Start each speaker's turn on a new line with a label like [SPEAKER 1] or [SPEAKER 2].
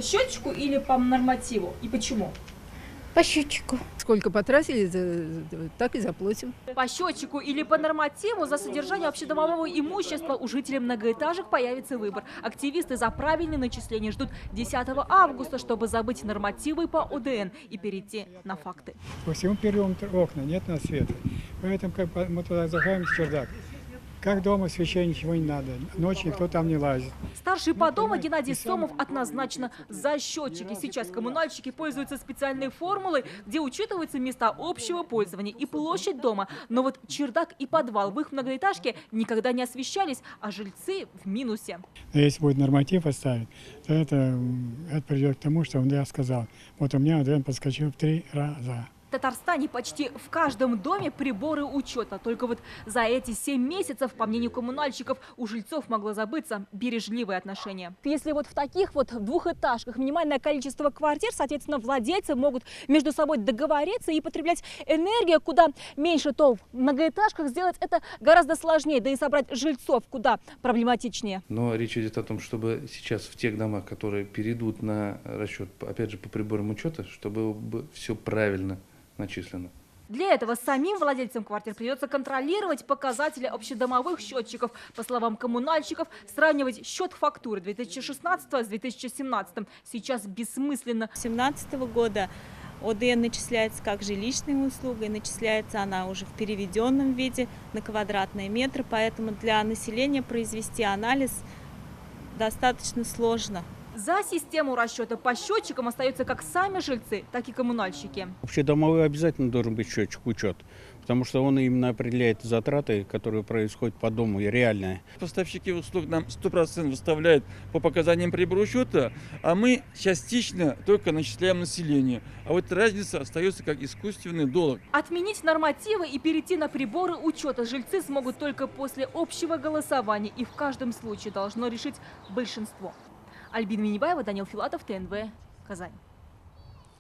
[SPEAKER 1] Счетчику или по нормативу? И почему?
[SPEAKER 2] По счетчику.
[SPEAKER 3] Сколько потратили, так и заплатим.
[SPEAKER 1] По счетчику или по нормативу за содержание общедомового имущества у жителей многоэтажек появится выбор. Активисты за правильные начисления ждут 10 августа, чтобы забыть нормативы по ОДН и перейти на факты.
[SPEAKER 4] По всему периметру окна нет на света. Поэтому мы туда заходим в чердак. Как дома, свечей ничего не надо. Ночью никто там не лазит.
[SPEAKER 1] Старший по дому Геннадий Сомов однозначно за счетчики. Сейчас коммунальщики пользуются специальной формулой, где учитываются места общего пользования и площадь дома. Но вот чердак и подвал в их многоэтажке никогда не освещались, а жильцы в минусе.
[SPEAKER 4] Но если будет норматив оставить, то это приведет к тому, что я сказал. Вот у меня ОДН подскочил в 3 раза.
[SPEAKER 1] В Татарстане почти в каждом доме приборы учета. Только вот за эти 7 месяцев, по мнению коммунальщиков, у жильцов могло забыться бережливое отношение. Если вот в таких вот двухэтажках минимальное количество квартир, соответственно, владельцы могут между собой договориться и потреблять энергию куда меньше, то в многоэтажках сделать это гораздо сложнее. Да и собрать жильцов куда проблематичнее.
[SPEAKER 5] Но речь идет о том, чтобы сейчас в тех домах, которые перейдут на расчет, опять же, по приборам учета, чтобы все правильно начислено.
[SPEAKER 1] Для этого самим владельцам квартир придется контролировать показатели общедомовых счетчиков. По словам коммунальщиков, сравнивать счет фактуры 2016 с 2017 сейчас бессмысленно.
[SPEAKER 6] С 2017 года ОДН начисляется как жилищная услуга, и начисляется она уже в переведенном виде на квадратные метры, поэтому для населения произвести анализ достаточно сложно.
[SPEAKER 1] За систему расчета по счетчикам остаются как сами жильцы, так и коммунальщики.
[SPEAKER 7] Общедомовой обязательно должен быть счетчик учет, потому что он именно определяет затраты, которые происходят по дому, и реальные.
[SPEAKER 8] Поставщики услуг нам 100% выставляют по показаниям прибора учета, а мы частично только начисляем население. А вот разница остается как искусственный долг.
[SPEAKER 1] Отменить нормативы и перейти на приборы учета жильцы смогут только после общего голосования, и в каждом случае должно решить большинство. Альбина Минибаева, Данил Филатов, ТНВ, Казань.